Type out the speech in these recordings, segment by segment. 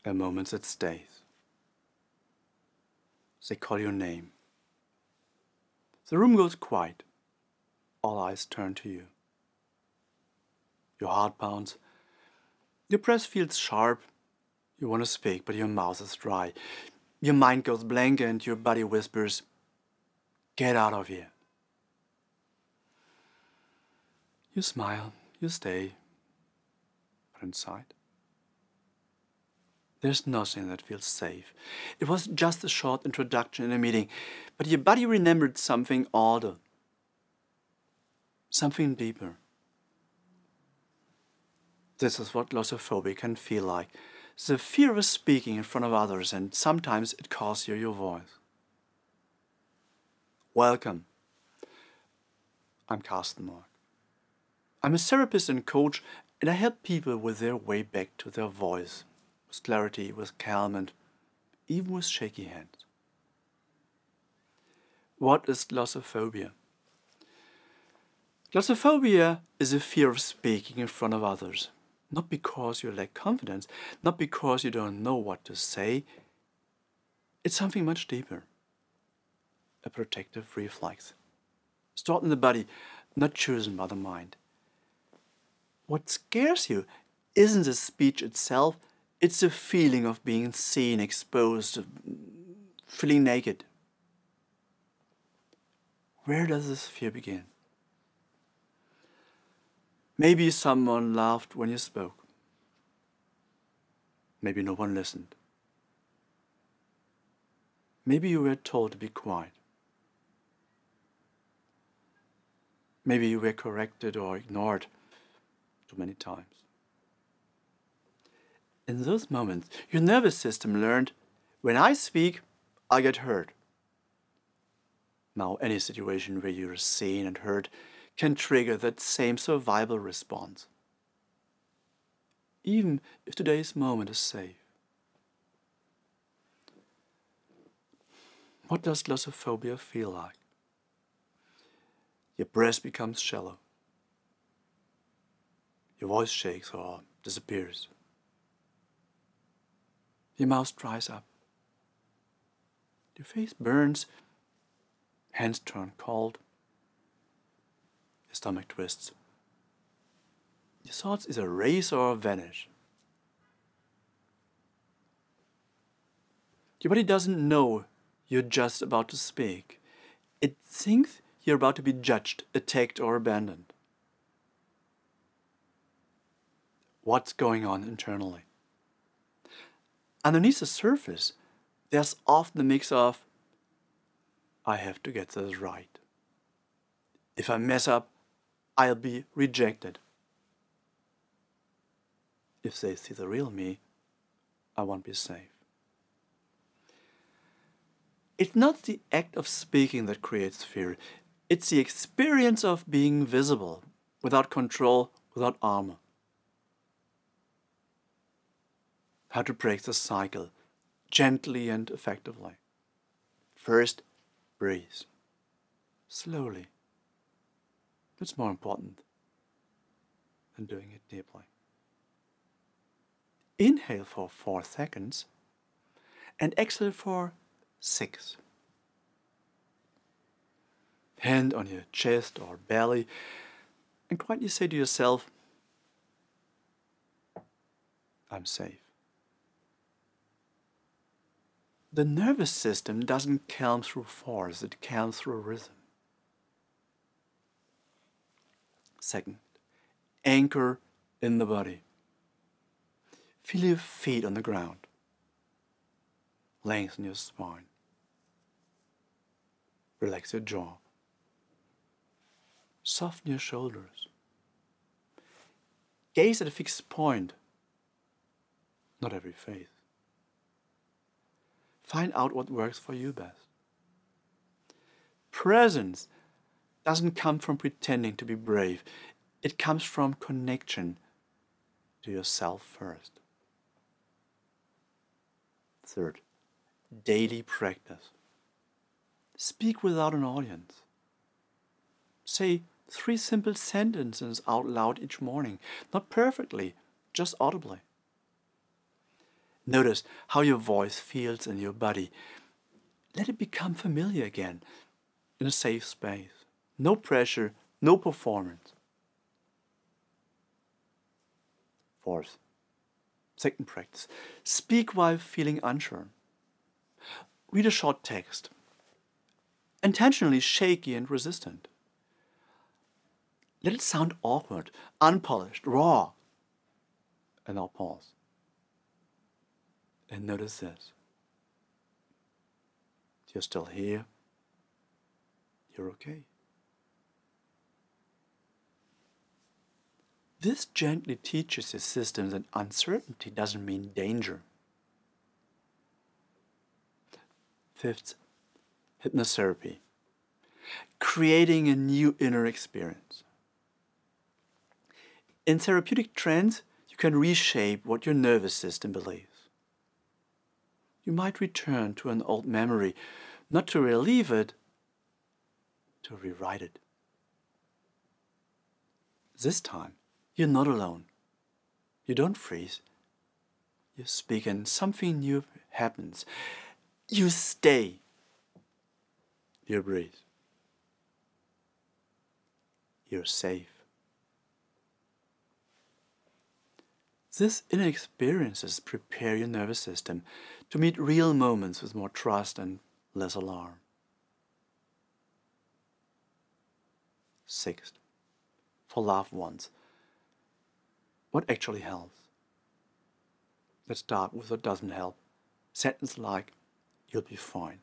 A moment that stays. They call your name. The room goes quiet. All eyes turn to you. Your heart pounds. Your breath feels sharp. You want to speak, but your mouth is dry. Your mind goes blank and your body whispers, "Get out of here." You smile, you stay, but inside, there's nothing that feels safe. It was just a short introduction in a meeting, but your body remembered something older, something deeper. This is what glossophobia can feel like. The fear of speaking in front of others, and sometimes it costs you your voice. Welcome. I'm Karsten Noack. I'm a therapist and coach, and I help people with their way back to their voice, with clarity, with calm, and even with shaky hands. What is glossophobia? Glossophobia is a fear of speaking in front of others. Not because you lack confidence, not because you don't know what to say. It's something much deeper. A protective reflex. Stored in the body, not chosen by the mind. What scares you isn't the speech itself, it's the feeling of being seen, exposed, feeling naked. Where does this fear begin? Maybe someone laughed when you spoke. Maybe no one listened. Maybe you were told to be quiet. Maybe you were corrected or ignored too many times. In those moments, your nervous system learned, when I speak, I get hurt. Now, any situation where you're seen and heard can trigger that same survival response, even if today's moment is safe. What does glossophobia feel like? Your breath becomes shallow. Your voice shakes or disappears. Your mouth dries up. Your face burns. Hands turn cold. Your stomach twists. Your thoughts either race or vanish. Your body doesn't know you're just about to speak. It thinks you're about to be judged, attacked, or abandoned. What's going on internally? Underneath the surface, there's often a mix of, I have to get this right. If I mess up, I'll be rejected. If they see the real me, I won't be safe. It's not the act of speaking that creates fear. It's the experience of being visible, without control, without armor. How to break the cycle, gently and effectively. First, breathe. Slowly. That's more important than doing it deeply. Inhale for 4 seconds and exhale for 6. Hand on your chest or belly and quietly say to yourself, I'm safe. The nervous system doesn't calm through force, it calms through rhythm. Second, anchor in the body. Feel your feet on the ground. Lengthen your spine. Relax your jaw. Soften your shoulders. Gaze at a fixed point, not every face. Find out what works for you best. Presence doesn't come from pretending to be brave. It comes from connection to yourself first. Third, daily practice. Speak without an audience. Say 3 simple sentences out loud each morning. Not perfectly, just audibly. Notice how your voice feels in your body. Let it become familiar again in a safe space. No pressure, no performance. Fourth, second practice. Speak while feeling unsure. Read a short text, intentionally shaky and resistant. Let it sound awkward, unpolished, raw. And now pause. And notice this. You're still here. You're okay. This gently teaches your system that uncertainty doesn't mean danger. Fifth, hypnotherapy. Creating a new inner experience. In therapeutic trance, you can reshape what your nervous system believes. You might return to an old memory, not to relieve it, to rewrite it. This time, you're not alone. You don't freeze. You speak and something new happens. You stay. You breathe. You're safe. These inner experiences prepare your nervous system to meet real moments with more trust and less alarm. Sixth, for loved ones, what actually helps? Let's start with what doesn't help. Sentence like, you'll be fine.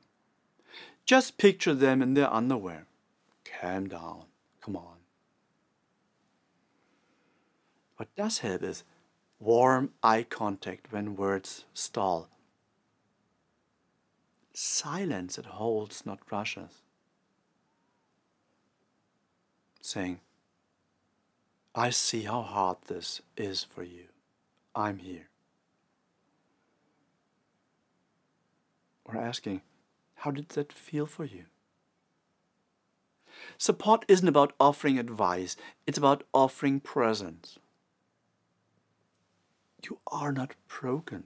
Just picture them in their underwear. Calm down. Come on. What does help is warm eye contact when words stall. Silence that holds, not rushes. Saying, I see how hard this is for you. I'm here. Or asking, how did that feel for you? Support isn't about offering advice, it's about offering presence. You are not broken.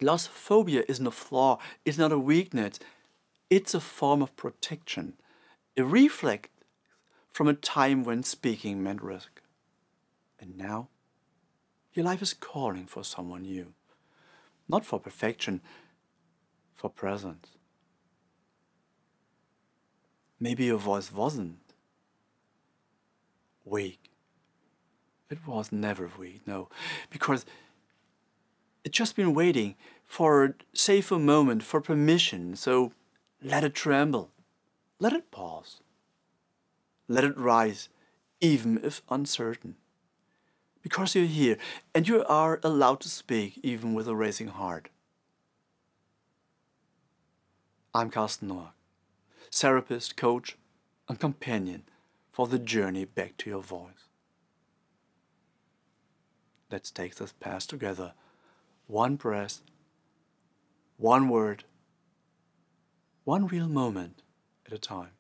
Glossophobia isn't a flaw, it's not a weakness, it's a form of protection, a reflex from a time when speaking meant risk. And now, your life is calling for someone new. Not for perfection, for presence. Maybe your voice wasn't weak. It was never weak, no. Because it's just been waiting for a safer moment, for permission. So let it tremble. Let it pause. Let it rise, even if uncertain. Because you're here, and you are allowed to speak, even with a racing heart. I'm Karsten Noack, therapist, coach, and companion for the journey back to your voice. Let's take this path together, one breath, one word, one real moment at a time.